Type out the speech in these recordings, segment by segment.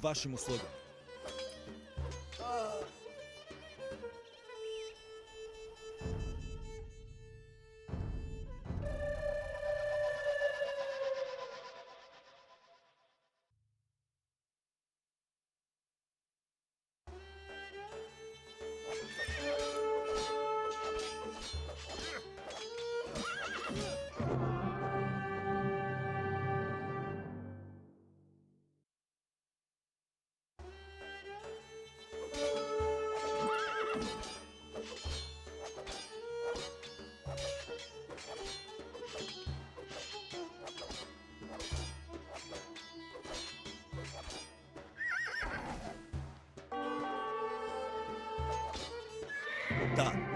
vašim uslugama. Da.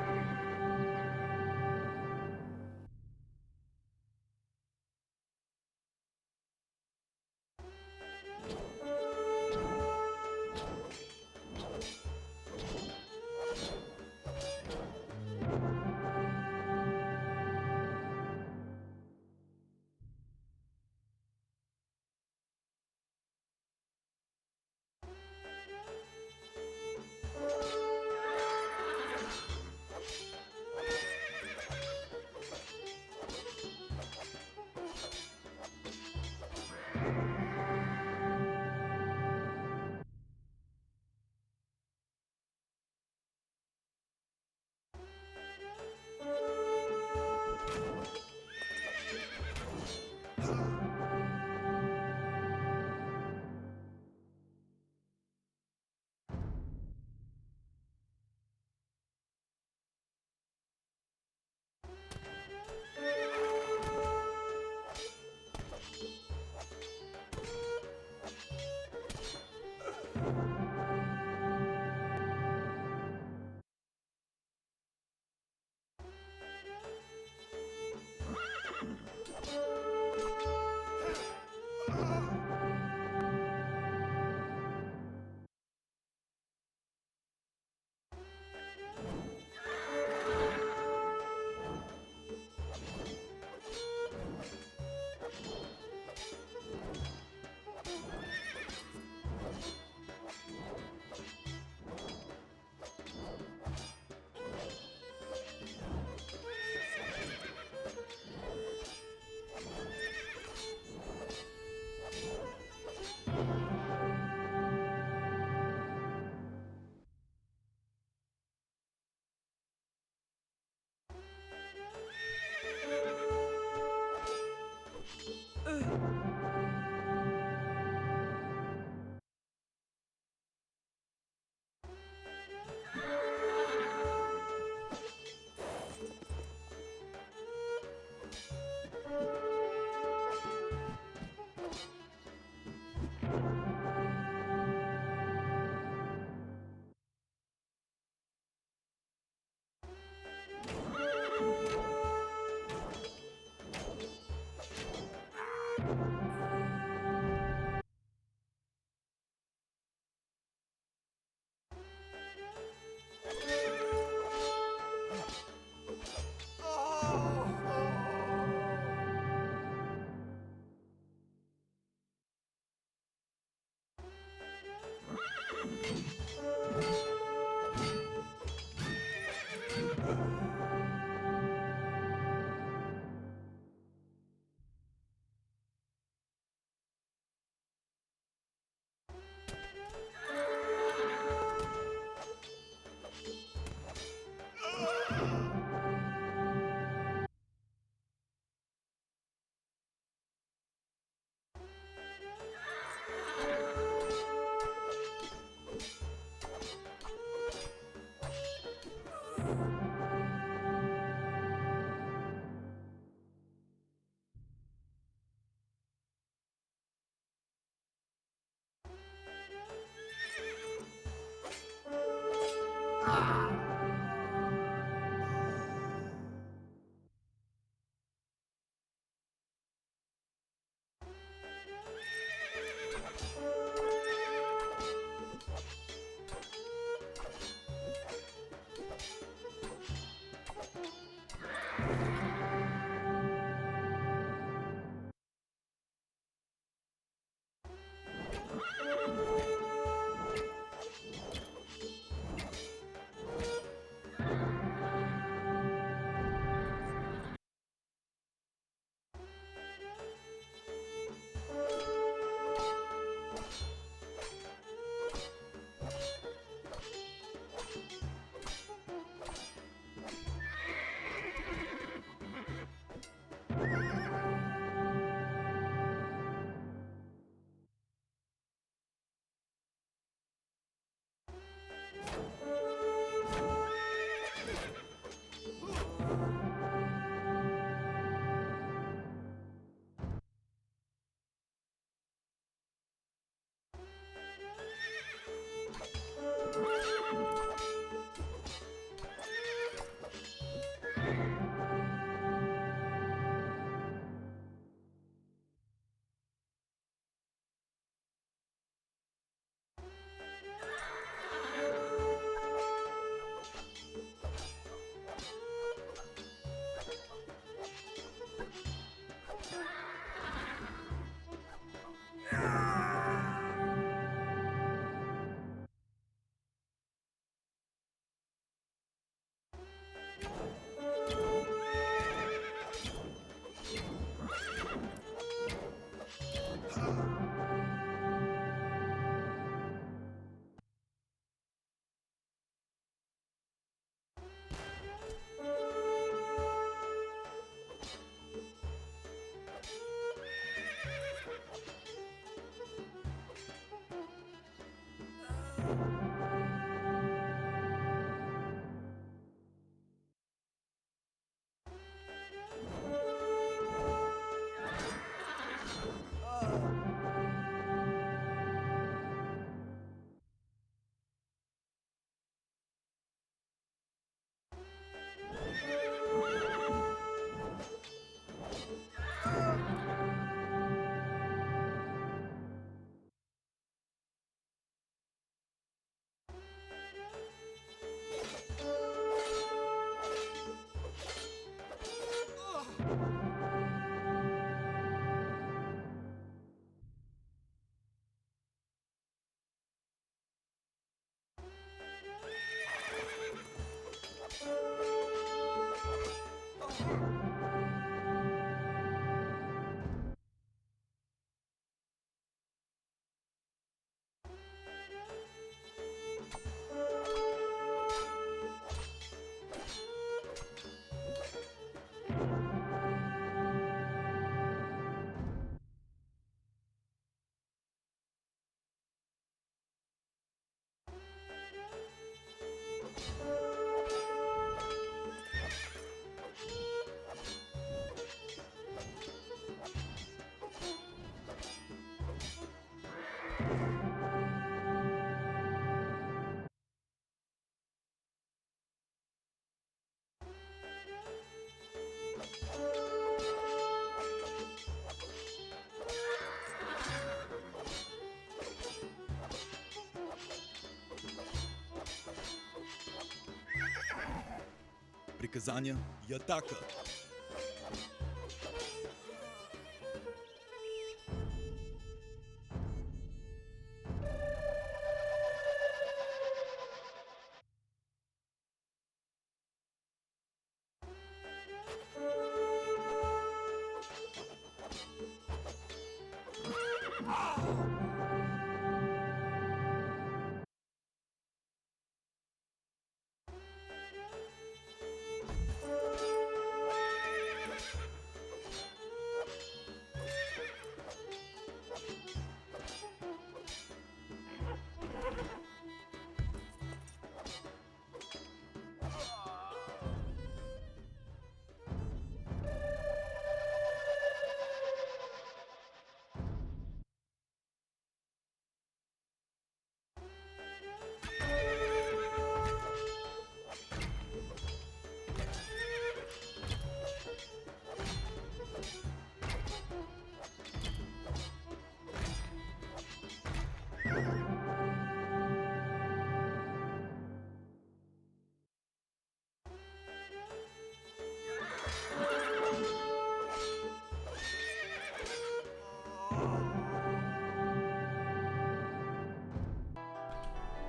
Приказания и атака!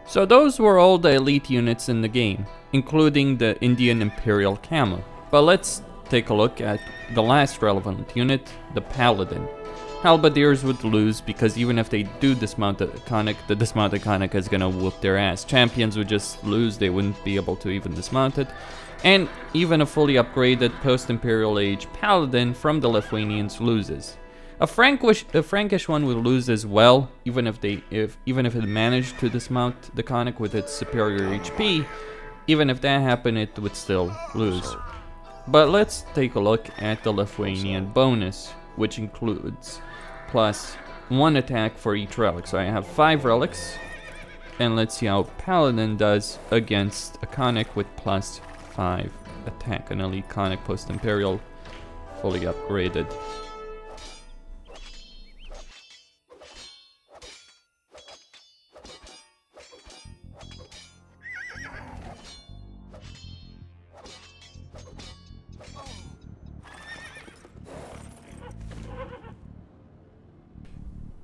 So those were all the elite units in the game, including the Indian Imperial Camel. But let's take a look at the last relevant unit, the Paladin. Halberdiers would lose because even if they do dismount the Konnik, the dismounted Konnik is gonna whoop their ass. Champions would just lose, they wouldn't be able to even dismount it. And even a fully upgraded post-Imperial Age Paladin from the Lithuanians loses. A Frankish one will lose as well, even if it managed to dismount the Konnik with its superior HP. Even if that happened, it would still lose. But let's take a look at the Lithuanian bonus, which includes plus 1 attack for each relic. So I have 5 relics, and let's see how Paladin does against a Konnik with plus 5 attack. An Elite Konnik post-Imperial, fully upgraded.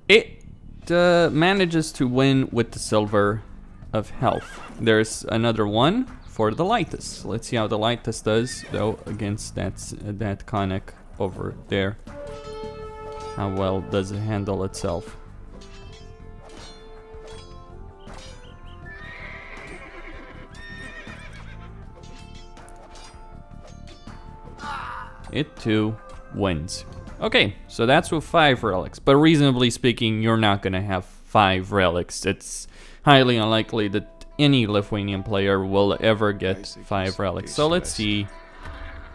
It manages to win with the silver of health. There's another one for the Lightus. Let's see how the Lightus does, though, against that Konnik over there. How well does it handle itself? It too wins. Okay, so that's with 5 relics, but reasonably speaking, you're not gonna have 5 relics. It's highly unlikely that any Lithuanian player will ever get 5 relics. So let's see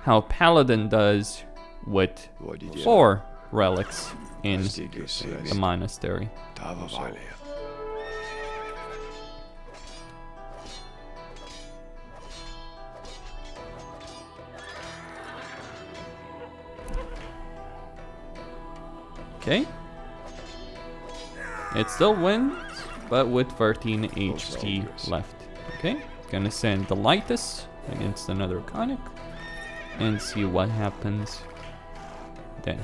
how Paladin does with 4 relics in the monastery. Okay. It still wins, but with 13 HP left. Okay, gonna send the Lightus against another Konnik and see what happens then.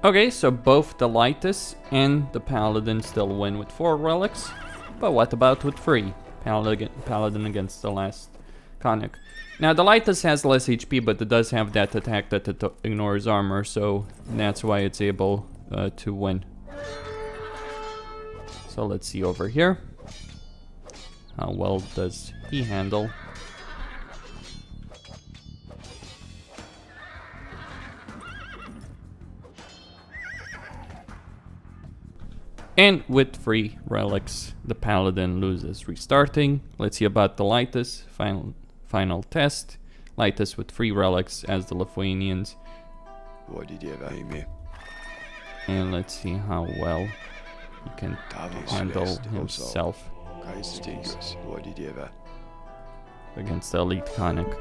Okay, so both the Lightus and the Paladin still win with 4 relics. But what about with 3? Paladin against the last Konnik. Now the Lightus has less HP, but it does have that attack that it ignores armor, so that's why it's able to win. So let's see over here. How well does he handle? And with 3 relics, the Paladin loses restarting. Let's see about the Lightus. Final test. Lightus with 3 relics as the Lithuanians. And let's see how well he can handle himself against the Elite Konnik.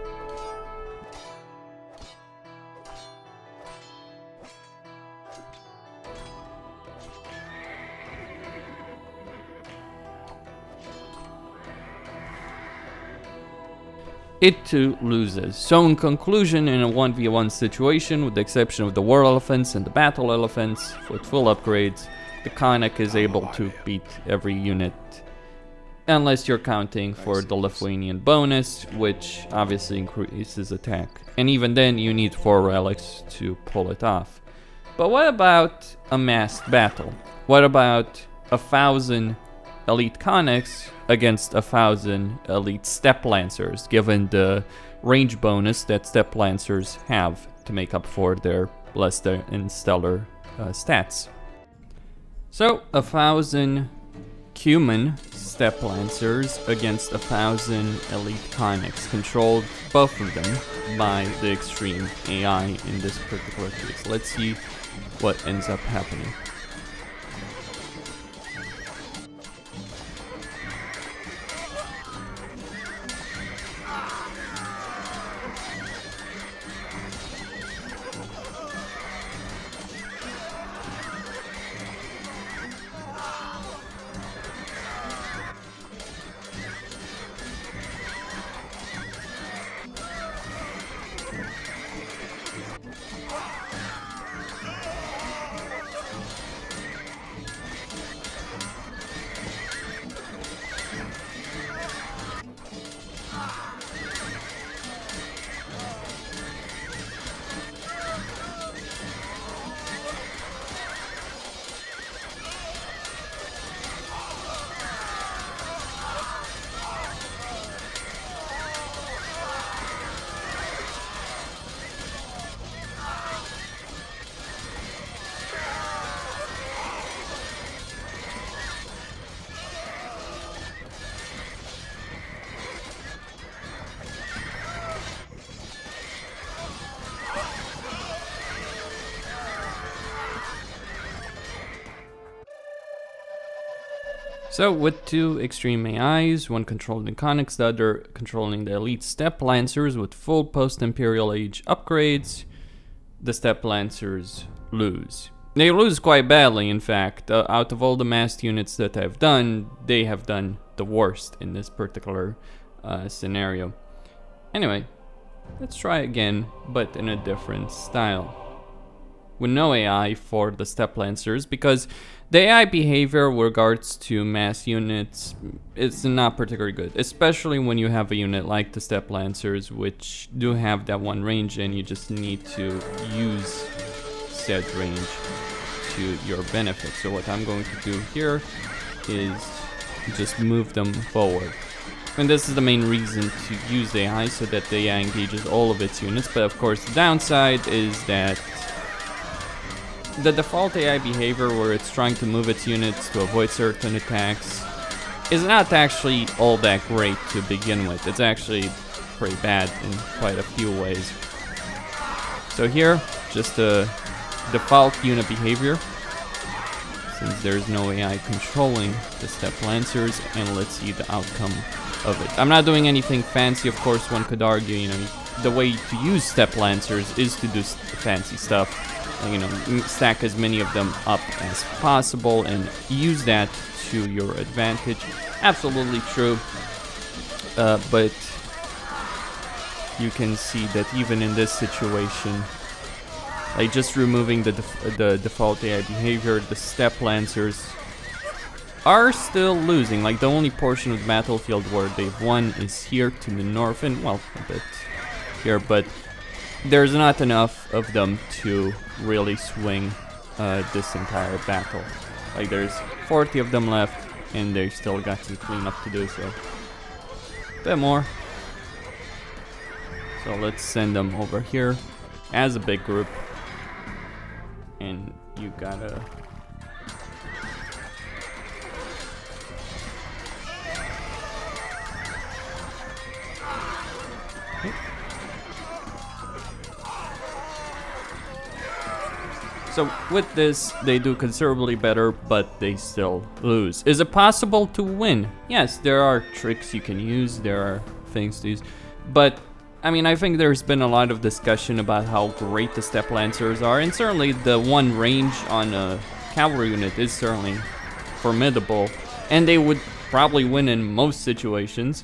It too loses. So in conclusion, in a 1v1 situation, with the exception of the war elephants and the battle elephants, with full upgrades, the Konnik is able to beat every unit. Unless you're counting for the Lithuanian bonus, which obviously increases attack. And even then, you need 4 relics to pull it off. But what about a massed battle? What about 1,000 Elite Konniks against 1,000 Elite Steppe Lancers, given the range bonus that Steppe Lancers have to make up for their less than stellar stats? So 1,000 Cuman Steppe Lancers against 1,000 Elite Konniks, controlled both of them by the extreme AI in this particular case. Let's see what ends up happening. So with two extreme AIs, one controlling the Konniks, the other controlling the elite Steppe Lancers with full post-Imperial Age upgrades, the Steppe Lancers lose. They lose quite badly, in fact. Out of all the massed units that I've done, they have done the worst in this particular scenario. Anyway, let's try again, but in a different style. With no AI for the Steppe Lancers, because the AI behavior with regards to mass units is not particularly good, especially when you have a unit like the Steppe Lancers, which do have that one range and you just need to use said range to your benefit. So what I'm going to do here is just move them forward. And this is the main reason to use AI, so that the AI engages all of its units, but of course the downside is that the default AI behavior, where it's trying to move its units to avoid certain attacks, is not actually all that great to begin with. It's actually pretty bad in quite a few ways. So here, just a default unit behavior, since there's no AI controlling the Steppe Lancers, and let's see the outcome of it. I'm not doing anything fancy, of course. One could argue, you know, the way to use Steppe Lancers is to do fancy stuff. You know, stack as many of them up as possible and use that to your advantage. Absolutely true. But you can see that even in this situation, like just removing the default AI behavior, the Steppe Lancers are still losing. Like the only portion of the battlefield where they've won is here to the north, and well, a bit here, but there's not enough of them to really swing this entire battle. Like there's 40 of them left, and they still got some cleanup to do, so a bit more. So let's send them over here as a big group, and you gotta So with this, they do considerably better, but they still lose. Is it possible to win? Yes, there are tricks you can use, there are things to use, but I mean, I think there's been a lot of discussion about how great the Steppe Lancers are, and certainly the one range on a cavalry unit is certainly formidable, and they would probably win in most situations,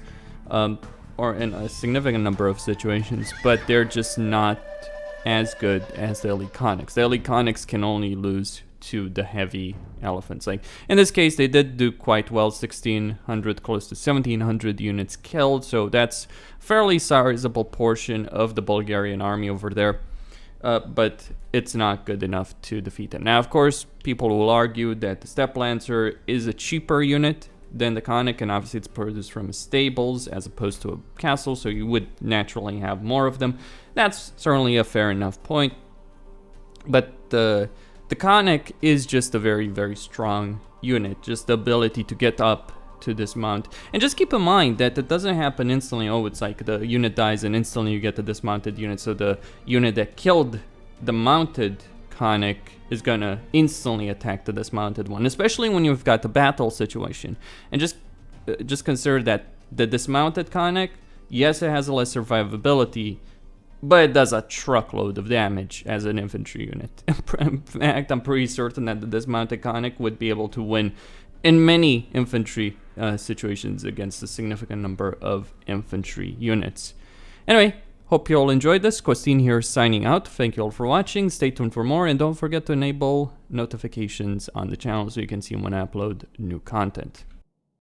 or in a significant number of situations, but they're just not as good as the Elite Konniks. The Elite Konniks can only lose to the heavy elephants. Like in this case, they did do quite well, 1,600, close to 1,700 units killed, so that's fairly sizable portion of the Bulgarian army over there, but it's not good enough to defeat them. Now, of course, people will argue that the Steppe Lancer is a cheaper unit than the Konnik, and obviously it's produced from stables as opposed to a castle, so you would naturally have more of them. That's certainly a fair enough point, but the Konnik is just a very, very strong unit, just the ability to get up, to dismount. And just keep in mind that it doesn't happen instantly. Oh, it's like the unit dies and instantly you get the dismounted unit, so the unit that killed the mounted Konnik is gonna instantly attack the dismounted one, especially when you've got the battle situation. And just consider that the dismounted Konnik, yes, it has a less survivability, but it does a truckload of damage as an infantry unit. In fact, I'm pretty certain that the dismounted Konnik would be able to win in many infantry situations against a significant number of infantry units. Anyway, hope you all enjoyed this. Costin here signing out. Thank you all for watching. Stay tuned for more, and don't forget to enable notifications on the channel so you can see when I upload new content.